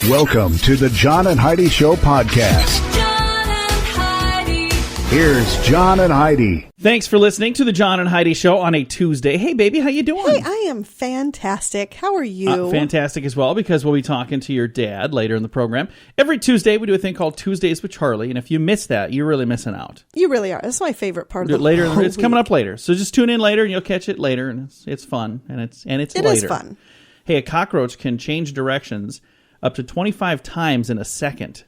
Welcome to the John and Heidi Show podcast. John and Heidi. Here's John and Heidi. Thanks for listening to the John and Heidi Show on a Tuesday. Hey, baby, how you doing? Hey, I am fantastic. How are you? Fantastic as well, because we'll be talking to your dad later in the program. Every Tuesday, we do a thing called Tuesdays with Charlie, and if you miss that, you're really missing out. You really are. That's my favorite part of the later. whole It's week. coming up later, so just tune in later, and you'll catch it later, and it's fun, and it's It later. is fun. Hey, a cockroach can change directions up to 25 times in a second.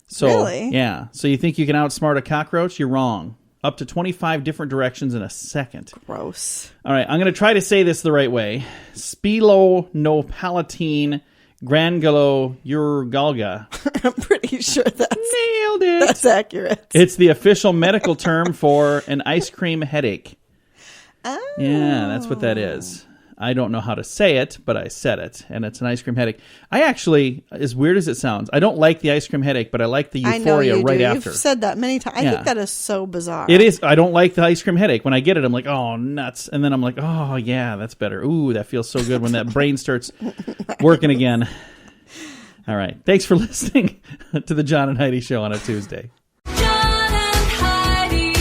So, Really? Yeah. So you think you can outsmart a cockroach? You're wrong. Up to 25 different directions in a second. Gross. All right, I'm going to try to say this the right way. Spilonopalatine granulorgalga. I'm pretty sure Nailed it. that's accurate. It's the official medical term for an ice cream headache. Oh. Yeah, that's what that is. I don't know how to say it, but I said it, and it's an ice cream headache. I actually, as weird as it sounds, I don't like the ice cream headache, but I like the euphoria right after. You've said that many times. I Yeah. think that is so bizarre. It is. I don't like the ice cream headache. When I get it, I'm like, oh, nuts. And then I'm like, oh, yeah, that's better. Ooh, that feels so good when that brain starts working again. All right. Thanks for listening to the John and Heidi Show on a Tuesday. John and Heidi.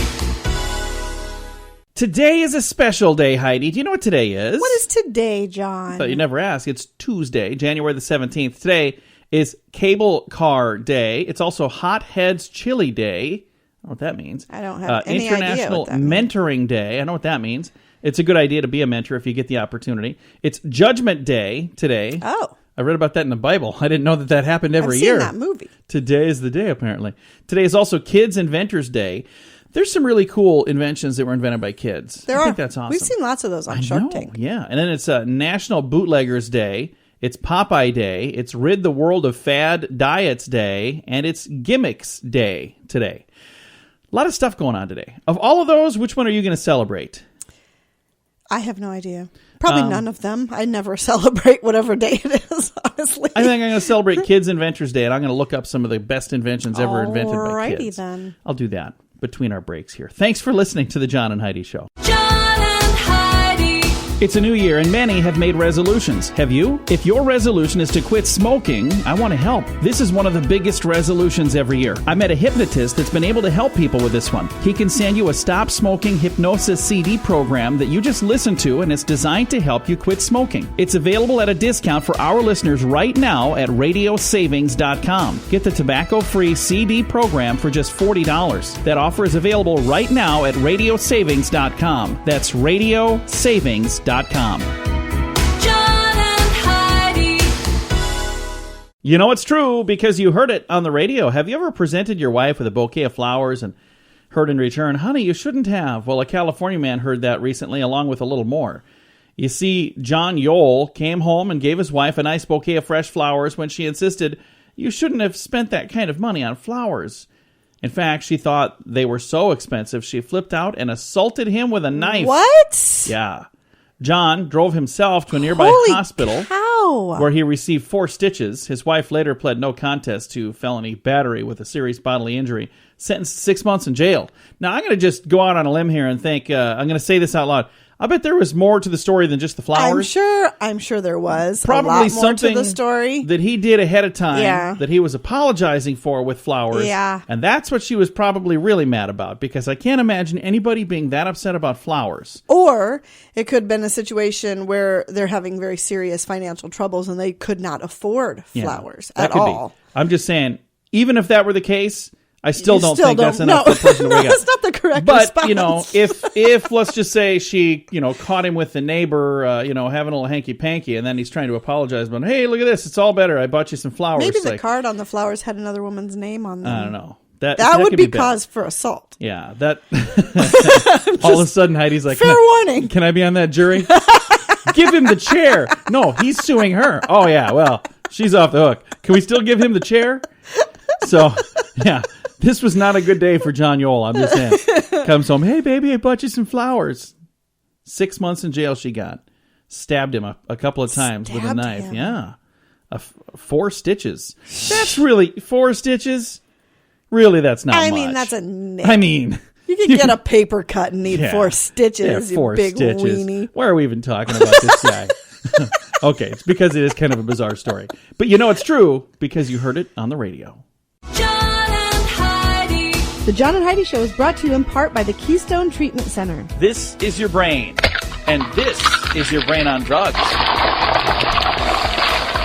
Today is a special day, Heidi. Do you know what today is? What is today, John? I thought you never asked. It's Tuesday, January the 17th. Today is Cable Car Day. It's also Hot Heads Chili Day. I don't know what that means. I don't have any International idea what that means. Mentoring Day. I know what that means. It's a good idea to be a mentor if you get the opportunity. It's Judgment Day today. Oh. I read about that in the Bible. I didn't know that happened every I've year. seen that movie. Today is the day, apparently. Today is also Kids Inventors Day. There's some really cool inventions that were invented by kids. I think that's awesome. We've seen lots of those on I Shark know, Tank. yeah. And then it's National Bootleggers Day. It's Popeye Day. It's Rid the World of Fad Diets Day. And it's Gimmicks Day today. A lot of stuff going on today. Of all of those, which one are you going to celebrate? I have no idea. Probably none of them. I never celebrate whatever day it is, honestly. I think I'm going to celebrate Kids Inventors Day, and I'm going to look up some of the best inventions ever invented by Alrighty kids. then. I'll do that between our breaks here. Thanks for listening to the John and Heidi Show. John and Heidi. It's a new year, and many have made resolutions. Have you? If your resolution is to quit smoking, I want to help. This is one of the biggest resolutions every year. I met a hypnotist that's been able to help people with this one. He can send you a Stop Smoking Hypnosis CD program that you just listen to, and it's designed to help you quit smoking. It's available at a discount for our listeners right now at radiosavings.com. Get the tobacco-free CD program for just $40. That offer is available right now at radiosavings.com. That's radiosavings.com. John and Heidi. You know it's true because you heard it on the radio. Have you ever presented your wife with a bouquet of flowers and heard in return, honey, you shouldn't have? Well, a California man heard that recently along with a little more. You see, John Yole came home and gave his wife a nice bouquet of fresh flowers when she insisted, you shouldn't have spent that kind of money on flowers. In fact, she thought they were so expensive, she flipped out and assaulted him with a knife. What? Yeah. John drove himself to a nearby Holy hospital cow. where he received 4 stitches. His wife later pled no contest to felony battery with a serious bodily injury, sentenced to 6 months in jail. Now, I'm going to just go out on a limb here and think, I'm going to say this out loud. I bet there was more to the story than just the flowers. I'm sure there was. Probably a lot more something to the story. that he did ahead of time Yeah. that he was apologizing for with flowers. Yeah. And that's what she was probably really mad about, because I can't imagine anybody being that upset about flowers. Or it could have been a situation where they're having very serious financial troubles and they could not afford Yeah, flowers that at could all. be. I'm just saying, even if that were the case, I still You don't still think that's don't- enough no. for a person to wake up. That's not the correct But, response. you know, if let's just say she, caught him with the neighbor, having a little hanky-panky, and then he's trying to apologize, but, hey, look at this, it's all better, I bought you some flowers. Maybe the Like, card on the flowers had another woman's name on them. I don't know. That That would could be bad. cause for assault. Yeah, that. All of a sudden, Heidi's like, Fair warning. Can I be on that jury? Give him the chair. No, he's suing her. Oh, yeah, well, she's off the hook. Can we still give him the chair? So, yeah, this was not a good day for John Yole, I'm just saying. Comes home, hey, baby, I bought you some flowers. 6 months in jail she got. Stabbed him a couple of times with a Stabbed knife. him. Yeah. 4 stitches. That's really 4 stitches? Really, that's not much. I mean, that's a nick. I mean, You could get a paper cut and need yeah. 4 stitches, Yeah, 4 you big stitches. weenie. Why are we even talking about this guy? Okay, it's because it is kind of a bizarre story. But you know it's true because you heard it on the radio. John and Heidi. The John and Heidi Show is brought to you in part by the Keystone Treatment Center. This is your brain, and this is your brain on drugs.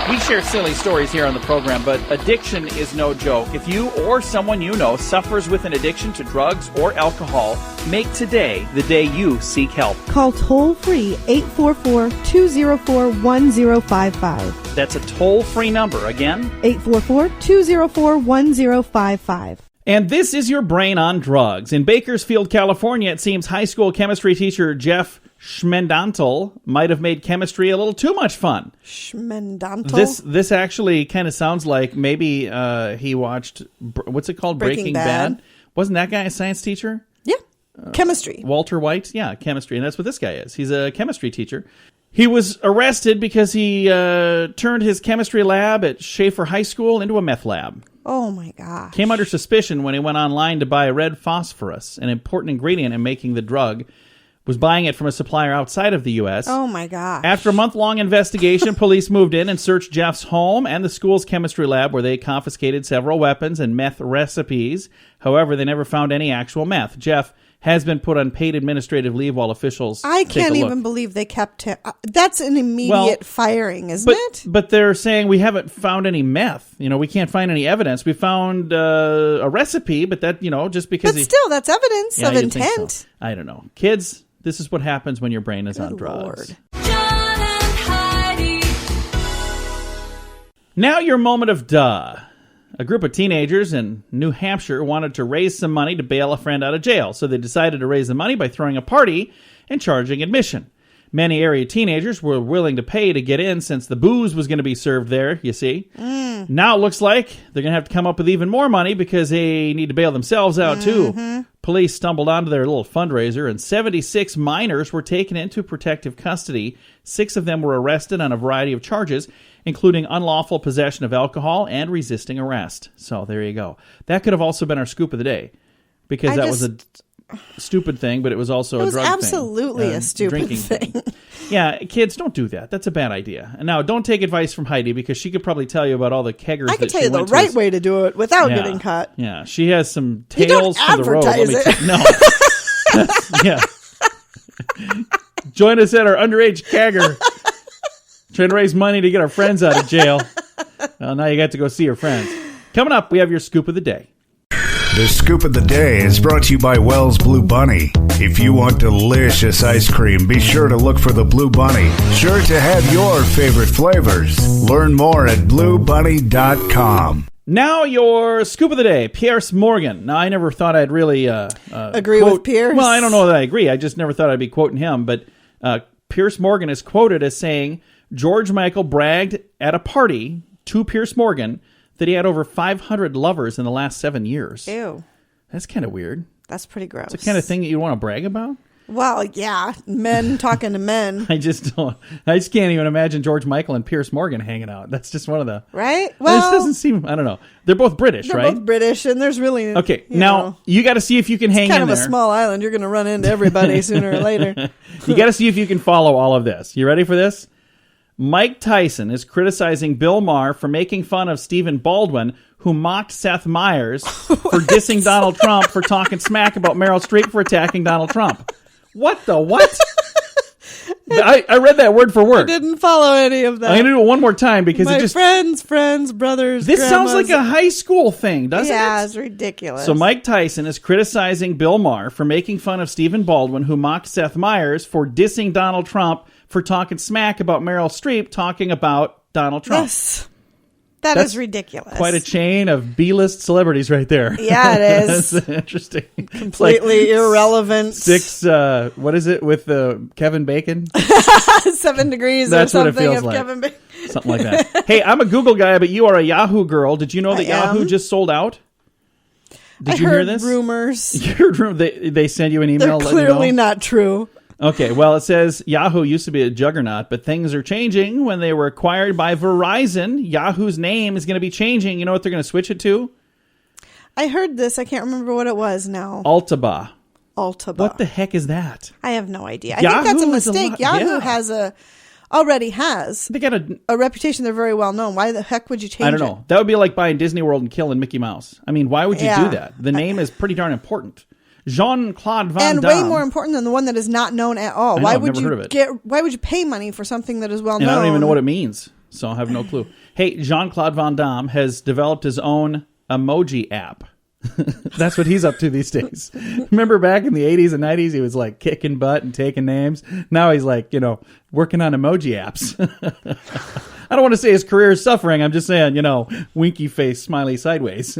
We share silly stories here on the program, but addiction is no joke. If you or someone you know suffers with an addiction to drugs or alcohol, make today the day you seek help. Call toll-free 844-204-1055. That's a toll-free number. Again, 844-204-1055. and this is your brain on drugs. In Bakersfield, California, it seems high school chemistry teacher Jeff Schmendantel might have made chemistry a little too much fun. Schmendantel? This actually kind of sounds like maybe he watched, what's it called? Breaking Bad. Wasn't that guy a science teacher? Yeah. Chemistry. Walter White? Yeah, chemistry. And that's what this guy is. He's a chemistry teacher. He was arrested because he turned his chemistry lab at Schaefer High School into a meth lab. Oh, my gosh. Came under suspicion when he went online to buy red phosphorus, an important ingredient in making the drug. Was buying it from a supplier outside of the U.S. Oh, my gosh. After a month-long investigation, police moved in and searched Jeff's home and the school's chemistry lab, where they confiscated several weapons and meth recipes. However, they never found any actual meth. Jeff has been put on paid administrative leave while officials I take can't a look. even believe they kept him. That's an immediate firing, isn't it? But they're saying we haven't found any meth. You know, we can't find any evidence. We found a recipe, but that, you know, just because But still, that's evidence of you'd think intent. so. I don't know. Kids, this is what happens when your brain is on Good drugs. Lord. John and Heidi. Now your moment of duh. A group of teenagers in New Hampshire wanted to raise some money to bail a friend out of jail, so they decided to raise the money by throwing a party and charging admission. Many area teenagers were willing to pay to get in since the booze was going to be served there, you see. Now it looks like they're going to have to come up with even more money because they need to bail themselves out, too. Police stumbled onto their little fundraiser, and 76 minors were taken into protective custody. 6 of them were arrested on a variety of charges, including unlawful possession of alcohol and resisting arrest. So there you go. That could have also been our scoop of the day, because that was a stupid thing, but it was also a drug thing. It was absolutely a stupid drinking thing. Yeah, kids, don't do that. That's a bad idea. And now, don't take advice from Heidi, because she could probably tell you about all the keggers I can that tell she you the went to. right way to do it without Yeah. getting caught. Yeah, she has some You don't tales from the road. advertise it. No. Yeah. Join us at our underage kegger. Trying to raise money to get our friends out of jail. Well, now you got to go see your friends. Coming up, we have your scoop of the day. The Scoop of the Day is brought to you by Wells Blue Bunny. If you want delicious ice cream, be sure to look for the Blue Bunny. Sure to have your favorite flavors. Learn more at bluebunny.com. Now your scoop of the day, Pierce Morgan. Now, I never thought I'd really Agree quote, with Pierce? Well, I don't know that I agree. I just never thought I'd be quoting him. But Pierce Morgan is quoted as saying, George Michael bragged at a party to Pierce Morgan that he had over 500 lovers in the last 7 years. Ew. That's kind of weird. That's pretty gross. It's the kind of thing that you want to brag about? Well, yeah. Men talking to men. I just can't even imagine George Michael and Pierce Morgan hanging out. That's just one of the... Right? This Well, doesn't seem... I don't know. They're both British, they're right? both British, and there's really... Okay, you now know, you got to see if you can hang kind in of there. a small island. You're going to run into everybody sooner or later. You got to see if you can follow all of this. You ready for this? Mike Tyson is criticizing Bill Maher for making fun of Stephen Baldwin, who mocked Seth Meyers for dissing Donald Trump for talking smack about Meryl Streep for attacking Donald Trump. What the what? I read that word for word. Didn't follow any of that. I'm going to do it one more time because My it just... friends, brothers, This sounds grandmas. like a high school thing, doesn't Yeah, it? it's ridiculous. So Mike Tyson is criticizing Bill Maher for making fun of Stephen Baldwin, who mocked Seth Meyers for dissing Donald Trump for talking smack about Meryl Streep talking about Donald Trump. Yes. That's That's ridiculous. Quite a chain of B-list celebrities right there. Yeah, it is. That's interesting. Completely irrelevant. 6, what is it with Kevin Bacon? 7 degrees That's or what it something feels of like. Kevin Bacon. Something like that. Hey, I'm a Google guy, but you are a Yahoo girl. Did you know that I am. Yahoo just sold out? Did I you heard hear this? rumors. You heard they send you an They're email letting you clearly know? not true. Okay, well, it says Yahoo used to be a juggernaut, but things are changing when they were acquired by Verizon. Yahoo's name is going to be changing. You know what they're going to switch it to? I heard this. I can't remember what it was now. Altaba. Altaba. What the heck is that? I have no idea. I Yahoo think that's a is a mistake. lot- Yahoo yeah. has a already has They got a reputation. They're very well known. Why the heck would you change it? I don't know. That would be like buying Disney World and killing Mickey Mouse. I mean, why would you do Yeah. that? The name is pretty darn important. Jean-Claude Van And Damme. way more important than the one that is not known at all. I know, Why I've would never you heard of it. why would you pay money for something that is well known? And I don't even know what it means, so I have no clue. Hey, Jean-Claude Van Damme has developed his own emoji app. That's what he's up to these days. Remember back in the 80s and 90s, he was like kicking butt and taking names. Now he's like, working on emoji apps. I don't want to say his career is suffering. I'm just saying, winky face, smiley sideways.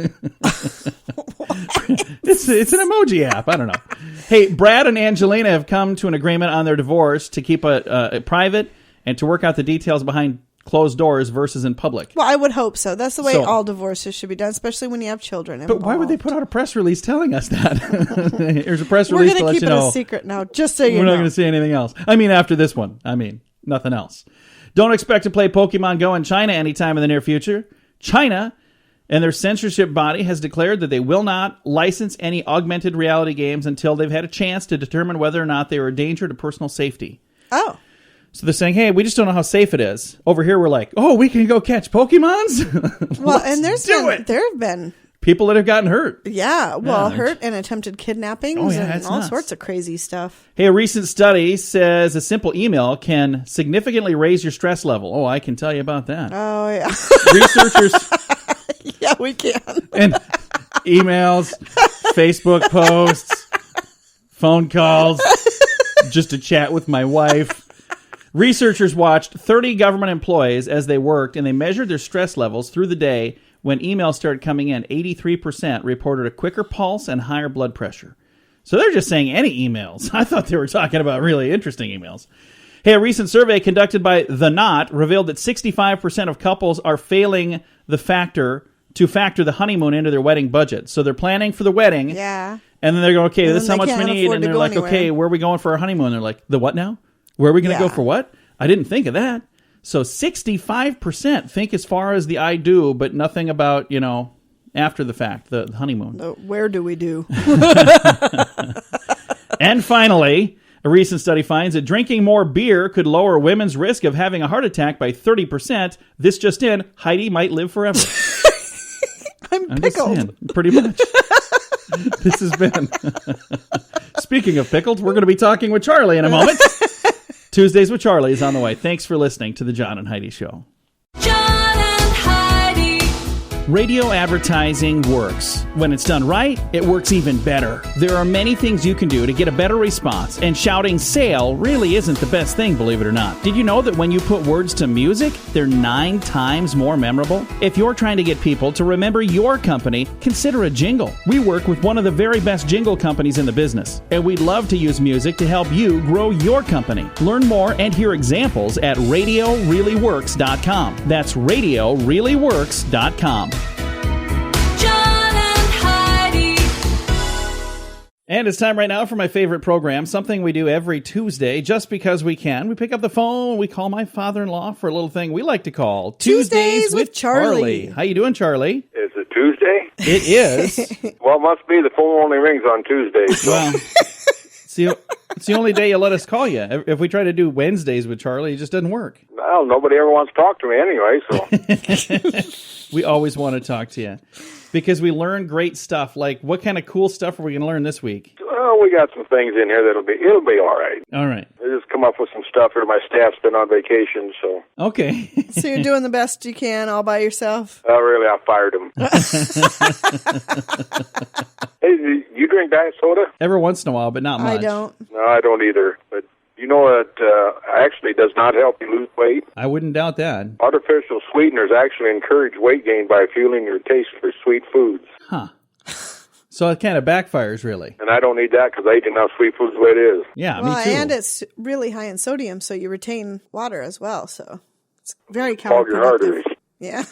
It's an emoji app. I don't know. Hey, Brad and Angelina have come to an agreement on their divorce to keep it private and to work out the details behind closed doors versus in public. Well, I would hope so. That's the way So- all divorces should be done, especially when you have children But why would they involved. put out a press release telling us that? Here's a press We're release going to to let keep you it know. a secret now, just so you We're know. not going to say anything else. I mean, after this one. I mean, nothing else. Don't expect to play Pokemon Go in China anytime in the near future. China and their censorship body has declared that they will not license any augmented reality games until they've had a chance to determine whether or not they are a danger to personal safety. Oh. So they're saying, hey, we just don't know how safe it is. Over here, we're like, oh, we can go catch Pokemons? Well, and there have been people that have gotten hurt. hurt and attempted kidnappings Oh, yeah, and it's all nuts. sorts of crazy stuff. Hey, a recent study says a simple email can significantly raise your stress level. Oh, I can tell you about that. Oh, yeah. Researchers Yeah, we can. and emails, Facebook posts, phone calls, just to chat with my wife. Researchers watched 30 government employees as they worked, and they measured their stress levels through the day. When emails started coming in, 83% reported a quicker pulse and higher blood pressure. So they're just saying any emails. I thought they were talking about really interesting emails. Hey, a recent survey conducted by The Knot revealed that 65% of couples are failing to factor the honeymoon into their wedding budget. So they're planning for the wedding. Yeah. And then they're going, okay, And this is then how they much we can't need. afford And to they're go like, anywhere. okay, where are we going for our honeymoon? They're like, the what now? Where are we going to go Yeah. for what? I didn't think of that. So 65% think as far as the I do, but nothing about, after the fact, the honeymoon. Where do we do? And finally, a recent study finds that drinking more beer could lower women's risk of having a heart attack by 30%. This just in, Heidi might live forever. I'm I'm just pickled. saying, pretty much. This has been... Speaking of pickled, we're going to be talking with Charlie in a moment. Tuesdays with Charlie is on the way. Thanks for listening to the John and Heidi Show. John and Heidi. Radio advertising works. When it's done right, it works even better. There are many things you can do to get a better response, and shouting sale really isn't the best thing, believe it or not. Did you know that when you put words to music, they're 9 times more memorable? If you're trying to get people to remember your company, consider a jingle. We work with one of the very best jingle companies in the business, and we'd love to use music to help you grow your company. Learn more and hear examples at RadioReallyWorks.com. That's RadioReallyWorks.com. John and Heidi. And it's time right now for my favorite program, something we do every Tuesday just because we can. We pick up the phone, we call my father-in-law for a little thing we like to call Tuesdays with Charlie. How you doing, Charlie? Is it Tuesday? It is. Well, it must be. The phone only rings on Tuesdays. So. Well, it's the only day you let us call you. If we try to do Wednesdays with Charlie, it just doesn't work. Well, nobody ever wants to talk to me anyway, so. We always want to talk to you because we learn great stuff. Like, what kind of cool stuff are we going to learn this week? Well, we got some things in here it'll be all right. All right. I just come up with some stuff here. My staff's been on vacation, so. Okay. So you're doing the best you can all by yourself? Really, I fired them. Hey, do you drink diet soda? Every once in a while, but not much. I don't. No, I don't either. But you know it actually does not help you lose weight. I wouldn't doubt that. Artificial sweeteners actually encourage weight gain by fueling your taste for sweet foods. Huh. So it kind of backfires, really. And I don't need that because I eat enough sweet foods the way it is. Yeah, Well, me too. and it's really high in sodium, so you retain water as well. So it's very Clog your counterproductive. arteries. Yeah.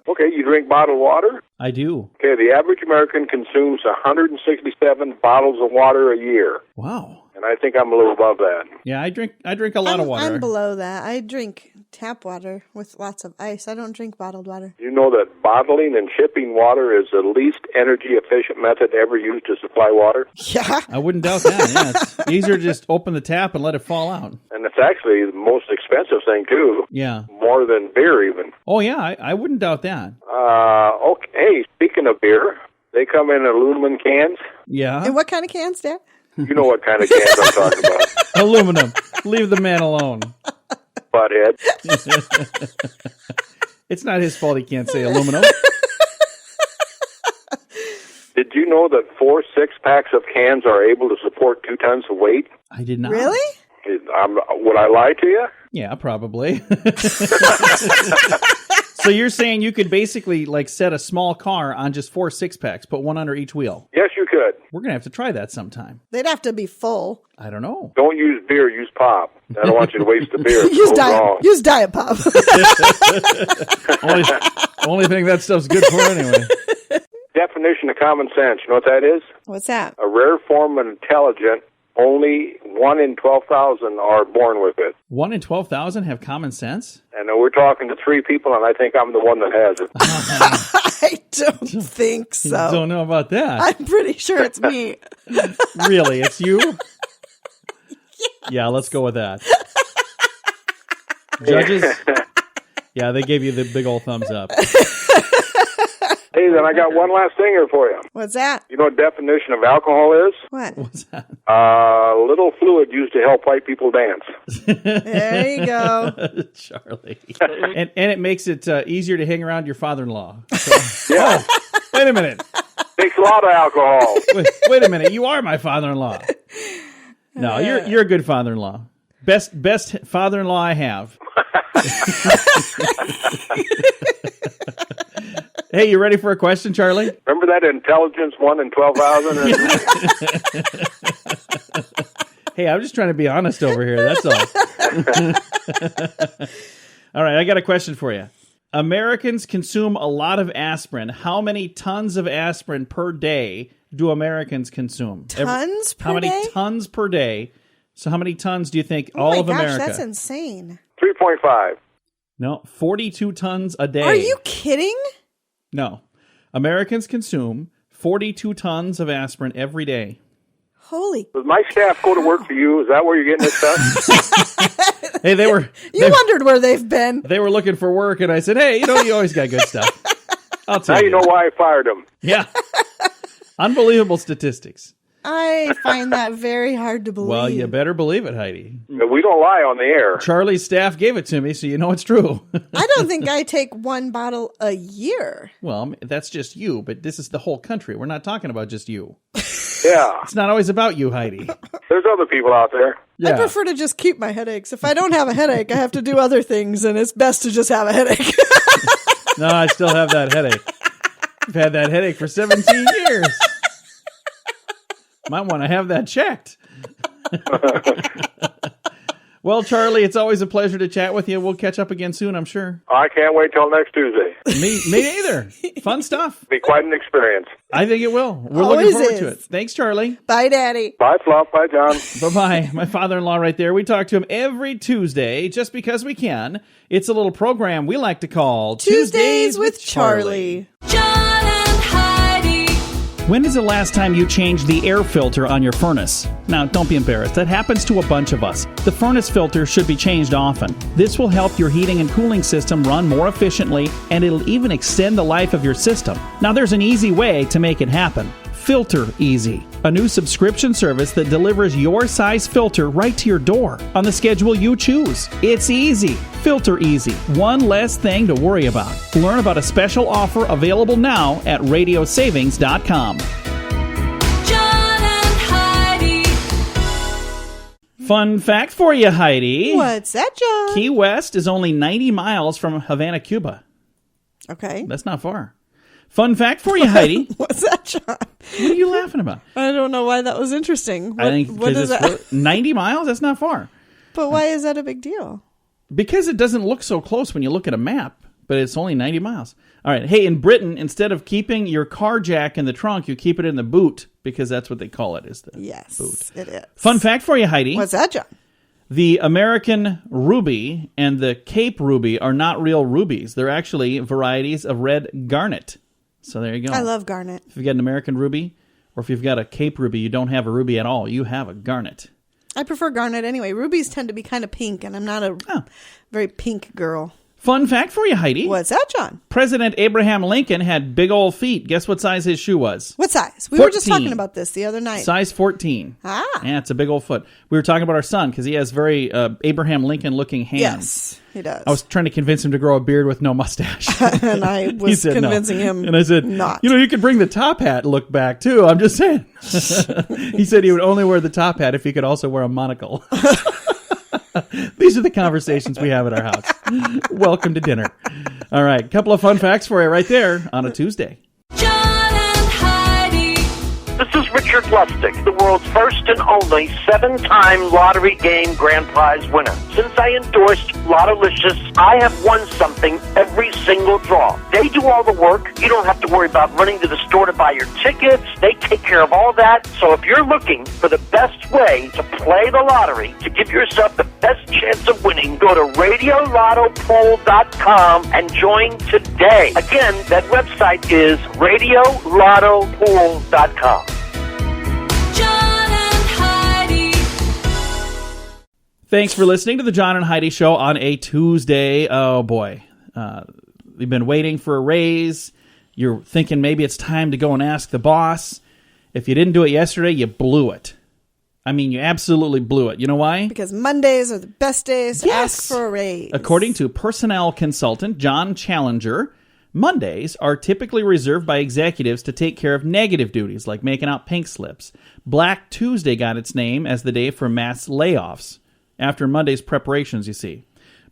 Okay, you drink bottled water? I do. Okay, the average American consumes 167 bottles of water a year, Wow. and I think I'm a little above that. Yeah, I drink a lot of water. I'm below that. I drink tap water with lots of ice. I don't drink bottled water. You know that bottling and shipping water is the least energy efficient method ever used to supply water? Yeah. I wouldn't doubt that. Yeah, it's easier to just open the tap and let it fall out. And it's actually the most expensive thing, too. Yeah. More than beer, even. Oh, yeah, I wouldn't doubt that. Okay. Hey, speaking of beer, they come in aluminum cans. Yeah. And what kind of cans, Dad? You know what kind of cans I'm talking about. Aluminum. Leave the man alone. Butthead. It's not his fault he can't say aluminum. Did you know that 4 6-packs of cans are able to support 2 tons of weight? I did not. Really? Would I lie to you? Yeah, probably. So you're saying you could basically like set a small car on just 4 6-packs, put one under each wheel. Yes, you could. We're going to have to try that sometime. They'd have to be full. I don't know. Don't use beer, use pop. I don't want you to waste the beer. It's Use so diet. wrong. Use Diet Pop. Only thing that stuff's good for anyway. Definition of common sense, you know what that is? What's that? A rare form of intelligence, only 1 in 12,000 are born with it. 1 in 12,000 have common sense? And we're talking to 3 people, and I think I'm the one that has it. I don't think so. Don't know about that. I'm pretty sure it's me. Really? It's you? Yeah, let's go with that. Judges? Yeah, they gave you the big old thumbs up. Hey, then I got one last thing here for you. What's that? You know what definition of alcohol is? What? What's that? Little fluid used to help white people dance. There you go. Charlie. And it makes it easier to hang around your father-in-law. So, Yeah, wait a minute. takes a lot of alcohol. Wait a minute. You are my father-in-law. No, you're a good father-in-law. Best father-in-law I have. Hey, you ready for a question, Charlie? Remember that intelligence 1 in 12,000? Hey, I'm just trying to be honest over here. That's all. All right, I got a question for you. Americans consume a lot of aspirin. How many tons of aspirin per day do Americans consume? Tons per How many day? tons per day? So how many tons do you think Oh all my of gosh, America? that's insane. 3.5. No, 42 tons a day. Are you kidding? No. Americans consume 42 tons of aspirin every day. Holy. Does my staff go to work for you? Is that where you're getting this stuff? Hey, they were You wondered where they've been. they were looking for work, and I said, hey, you always got good stuff. I'll tell Now you. you know why I fired them. Yeah. Unbelievable statistics. I find that very hard to believe. Well, you better believe it, Heidi. We don't lie on the air. Charlie's staff gave it to me, so you know it's true. I don't think I take one bottle a year. Well, that's just you, but this is the whole country. We're not talking about just you. Yeah. It's not always about you, Heidi. There's other people out there. I prefer to just keep my headaches. If I don't have a headache, I have to do other things, and it's best to just have a headache. No, I still have that headache. I've had that headache for 17 years. Might want to have that checked. Well, Charlie, it's always a pleasure to chat with you. We'll catch up again soon, I'm sure. I can't wait till next Tuesday. Me neither. Fun stuff. Be quite an experience. I think it will. We're Always looking forward to is. it. Thanks, Charlie. Bye, Daddy. Bye, Fluff. Bye, John. Bye-bye. My father-in-law right there. We talk to him every Tuesday just because we can. It's a little program we like to call Tuesdays with Charlie. John and Heidi. When is the last time you changed the air filter on your furnace? Now, don't be embarrassed. That happens to a bunch of us. The furnace filter should be changed often. This will help your heating and cooling system run more efficiently, and it'll even extend the life of your system. Now, there's an easy way to make it happen. Filter Easy, a new subscription service that delivers your size filter right to your door on the schedule you choose. It's easy. Filter Easy. One less thing to worry about. Learn about a special offer available now at radiosavings.com. John and Heidi. Fun fact for you, Heidi. What's that, John? Key West is only 90 miles from Havana, Cuba. Okay. That's not far. Fun fact for you, Heidi. What's that, John? What are you laughing about? I don't know why that was interesting. I think what is because that? 90 miles? That's not far. But why is that a big deal? Because it doesn't look so close when you look at a map, but it's only 90 miles. All right. Hey, in Britain, instead of keeping your car jack in the trunk, you keep it in the boot because that's what they call it, is the Yes, boot. it is. Fun fact for you, Heidi. What's that, John? The American ruby and the Cape ruby are not real rubies. They're actually varieties of red garnet. So there you go. I love garnet. If you've got an American ruby, or if you've got a Cape ruby, you don't have a ruby at all. You have a garnet. I prefer garnet anyway. Rubies tend to be kind of pink, and I'm not a very pink girl. Fun fact for you, Heidi. What's that, John? President Abraham Lincoln had big old feet. Guess what size his shoe was? What size? We 14. were just talking about this the other night. Size 14. Ah. Yeah, it's a big old foot. We were talking about our son because he has very Abraham Lincoln-looking hands. Yes, he does. I was trying to convince him to grow a beard with no mustache. And I was said convincing no. him And I said, not. you could bring the top hat look back, too. I'm just saying. He said he would only wear the top hat if he could also wear a monocle. These are the conversations we have at our house. Welcome to dinner. All right, couple of fun facts for you right there on a Tuesday. John and Heidi. This is Richard Lustig, the world's first and only 7-time lottery game grand prize winner. Since I endorsed Lottolicious, I have won something every single draw. They do all the work. You don't have to worry about running to the store to buy your tickets. They take care of all that. So if you're looking for the best way to play the lottery, to give yourself the best chance of winning, go to radiolottopool.com and join today. Again, that website is radiolottopool.com. John and Heidi. Thanks for listening to the John and Heidi Show on a Tuesday. Oh, boy. You've been waiting for a raise. You're thinking maybe it's time to go and ask the boss. If you didn't do it yesterday, you blew it. I mean, you absolutely blew it. You know why? Because Mondays are the best days to ask for a raise. According to personnel consultant John Challenger, Mondays are typically reserved by executives to take care of negative duties, like making out pink slips. Black Tuesday got its name as the day for mass layoffs, after Monday's preparations, you see.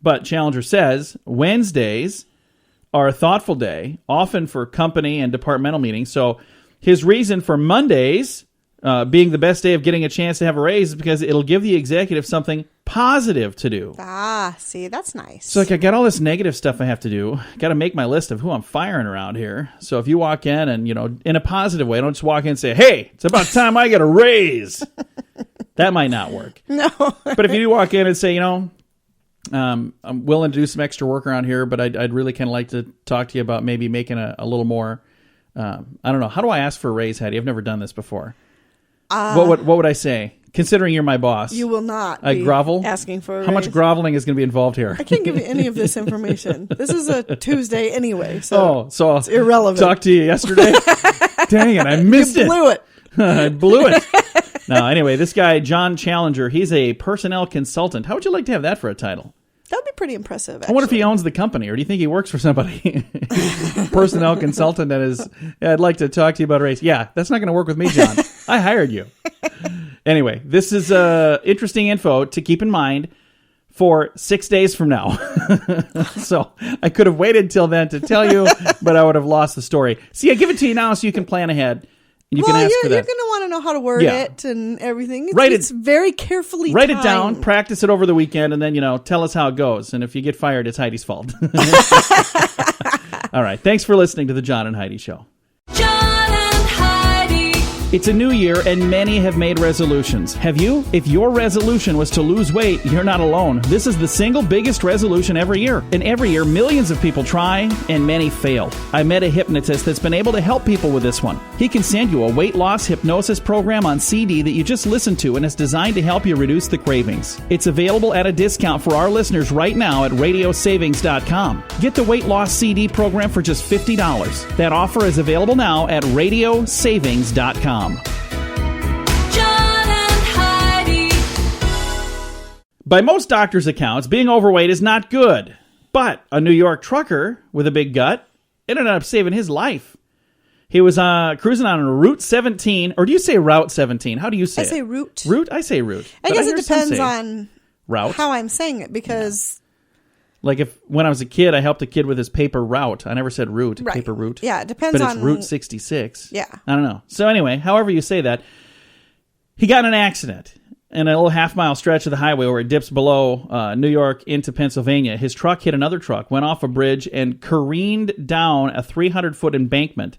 But Challenger says Wednesdays are a thoughtful day, often for company and departmental meetings. So his reason for Mondays being the best day of getting a chance to have a raise is because it'll give the executive something positive to do. Ah, see, that's nice. So I got all this negative stuff I have to do. Got to make my list of who I'm firing around here. So if you walk in and, in a positive way, don't just walk in and say, hey, it's about time I get a raise. That might not work. No. But if you do walk in and say, I'm willing to do some extra work around here, but I'd really kind of like to talk to you about maybe making a little more, I don't know. How do I ask for a raise, Hattie? I've never done this before. What would I say? Considering you're my boss. You will not I be grovel? asking for a raise. How much groveling is going to be involved here? I can't give you any of this information. This is a Tuesday anyway, so so it's irrelevant. Talked to you yesterday. Dang it, I missed it. You blew it. I blew it. Now, anyway, this guy, John Challenger, he's a personnel consultant. How would you like to have that for a title? That would be pretty impressive, I wonder if he owns the company, or do you think he works for somebody? Personnel consultant that is, I'd like to talk to you about a raise. Yeah, that's not going to work with me, John. I hired you. Anyway, this is interesting info to keep in mind for 6 days from now. So I could have waited till then to tell you, but I would have lost the story. See, I give it to you now so you can plan ahead. And you can ask for that. You're going to want to know how to word it and everything. It's very carefully Write timed. it down, practice it over the weekend, and then, tell us how it goes. And if you get fired, it's Heidi's fault. All right. Thanks for listening to the John and Heidi Show. John and Heidi. It's a new year, and many have made resolutions. Have you? If your resolution was to lose weight, you're not alone. This is the single biggest resolution every year. And every year, millions of people try, and many fail. I met a hypnotist that's been able to help people with this one. He can send you a weight loss hypnosis program on CD that you just listen to, and it's designed to help you reduce the cravings. It's available at a discount for our listeners right now at radiosavings.com. Get the weight loss CD program for just $50. That offer is available now at radiosavings.com. John and Heidi. By most doctors' accounts, being overweight is not good. But a New York trucker with a big gut ended up saving his life. He was cruising on Route 17, or do you say Route 17? How do you say it? I say route. Route? I say route. I But guess hear it some depends say on route. how I'm saying it because... Like when I was a kid, I helped a kid with his paper route. I never said route, Right. paper route. Yeah, it depends but on... it's Route 66. Yeah. I don't know. So anyway, however you say that, he got in an accident in a little half-mile stretch of the highway where it dips below New York into Pennsylvania. His truck hit another truck, went off a bridge, and careened down a 300-foot embankment.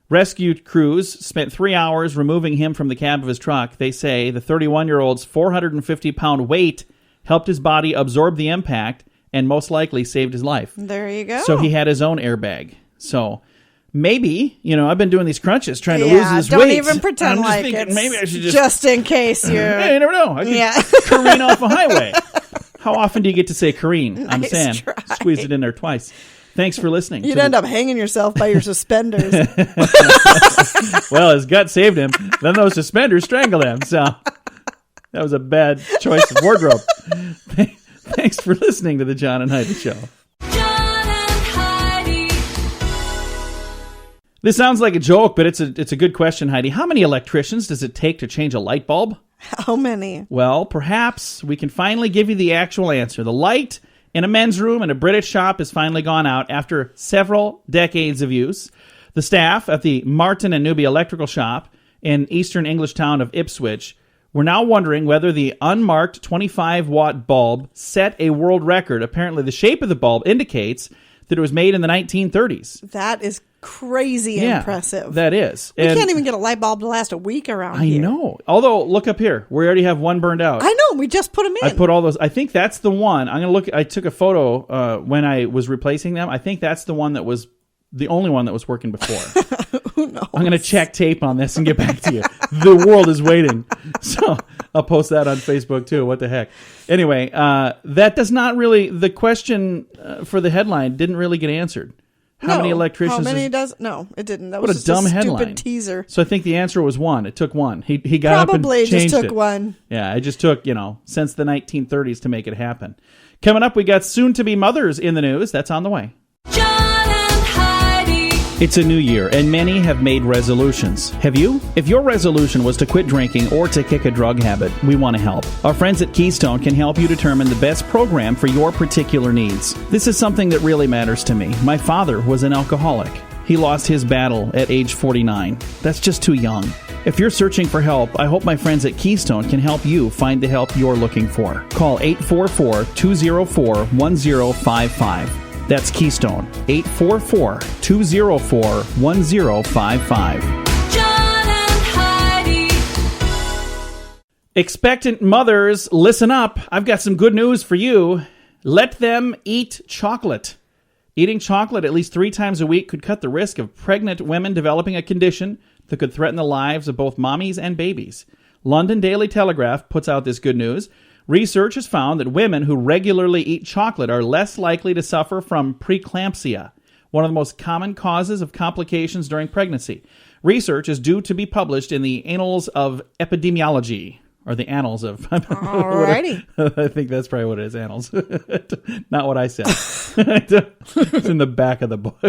Rescue crews spent 3 hours removing him from the cab of his truck. They say the 31-year-old's 450-pound weight helped his body absorb the impact, and most likely saved his life. There you go. So he had his own airbag. So maybe, I've been doing these crunches trying to lose Yeah, this don't weight. even pretend I'm just like thinking, it's maybe I should just in case you're... Hey, you never know. I can Yeah. careen off a highway. How often do you get to say careen? I'm Nice Sam. try. Squeeze it in there twice. Thanks for listening. You'd end up hanging yourself by your suspenders. Well, his gut saved him. Then those suspenders strangled him. So that was a bad choice of wardrobe. Thanks for listening to the John and Heidi Show. John and Heidi. This sounds like a joke, but it's a good question, Heidi. How many electricians does it take to change a light bulb? How many? Well, perhaps we can finally give you the actual answer. The light in a men's room in a British shop has finally gone out after several decades of use. The staff at the Martin and Newby electrical shop in eastern English town of Ipswich were now wondering whether the unmarked 25-watt bulb set a world record. Apparently, the shape of the bulb indicates that it was made in the 1930s. That is crazy impressive. That is. We can't even get a light bulb to last a week around here. I know. Although, look up here. We already have one burned out. I know. We just put them in. I put all those. I think that's the one. I'm going to look. I took a photo when I was replacing them. I think that's the one that was the only one that was working before. Who knows? I'm going to check tape on this and get back to you. The world is waiting. So I'll post that on Facebook too. What the heck? Anyway, that does not really, the question for the headline didn't really get answered. How many electricians? How many No, it didn't. That What was a just dumb a headline. stupid teaser. So I think the answer was one. It took one. He got Probably up and changed just took it. one. Yeah, it just took, since the 1930s to make it happen. Coming up, we got soon-to-be mothers in the news. That's on the way. John and Heidi. It's a new year, and many have made resolutions. Have you? If your resolution was to quit drinking or to kick a drug habit, we want to help. Our friends at Keystone can help you determine the best program for your particular needs. This is something that really matters to me. My father was an alcoholic. He lost his battle at age 49. That's just too young. If you're searching for help, I hope my friends at Keystone can help you find the help you're looking for. Call 844-204-1055. That's Keystone, 844-204-1055. John and Heidi. Expectant mothers, listen up. I've got some good news for you. Let them eat chocolate. Eating chocolate at least 3 times a week could cut the risk of pregnant women developing a condition that could threaten the lives of both mommies and babies. London Daily Telegraph puts out this good news. Research has found that women who regularly eat chocolate are less likely to suffer from preeclampsia, one of the most common causes of complications during pregnancy. Research is due to be published in the Annals of Epidemiology, or the Annals of... Alrighty. I think that's probably what it is, Annals. Not what I said. It's in the back of the book.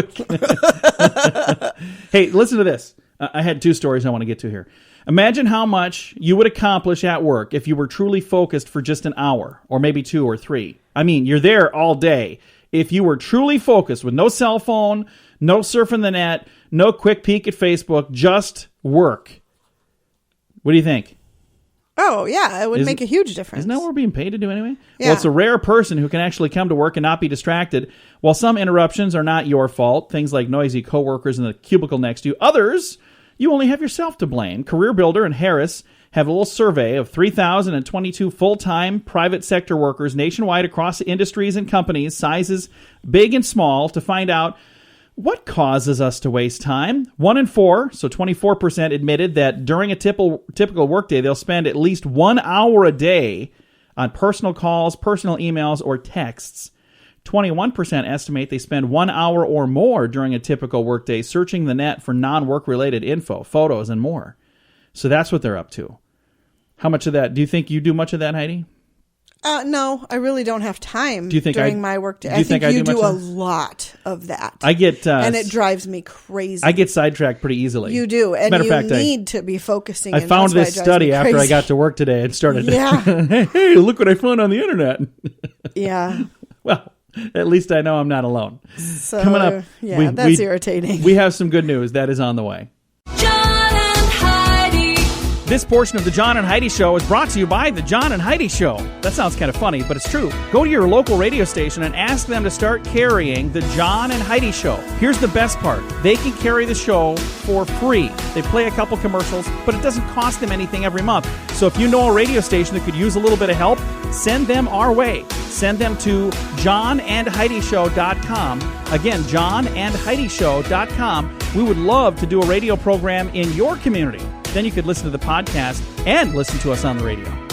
Hey, listen to this. I had 2 stories I want to get to here. Imagine how much you would accomplish at work if you were truly focused for just an hour, or maybe 2 or 3. I mean, you're there all day. If you were truly focused with no cell phone, no surfing the net, no quick peek at Facebook, just work. What do you think? Oh, yeah. It would make a huge difference. Isn't that what we're being paid to do anyway? Yeah. Well, it's a rare person who can actually come to work and not be distracted. While some interruptions are not your fault, things like noisy coworkers in the cubicle next to you, others, you only have yourself to blame. CareerBuilder and Harris have a little survey of 3,022 full-time private sector workers nationwide across industries and companies, sizes big and small, to find out what causes us to waste time. 1 in 4, so 24%, admitted that during a typical workday, they'll spend at least 1 hour a day on personal calls, personal emails, or texts. 21% estimate they spend 1 hour or more during a typical workday searching the net for non-work related info, photos, and more. So that's what they're up to. How much of that? Do you think you do much of that, Heidi? No, I really don't have time during my workday. I think you do a lot of that. I get... and it drives me crazy. I get sidetracked pretty easily. You do. And Matter you of fact, need to be focusing. I found this study after I got to work today and started... Yeah. Hey, look what I found on the internet. Yeah. Well... At least I know I'm not alone. So, coming up, that's irritating. We have some good news that is on the way. John and Heidi. This portion of the John and Heidi Show is brought to you by the John and Heidi Show. That sounds kind of funny, but it's true. Go to your local radio station and ask them to start carrying the John and Heidi Show. Here's the best part. They can carry the show for free. They play a couple commercials, but it doesn't cost them anything every month. So if you know a radio station that could use a little bit of help, send them our way. Send them to johnandheidishow.com. Again, johnandheidishow.com. We would love to do a radio program in your community. Then you could listen to the podcast and listen to us on the radio.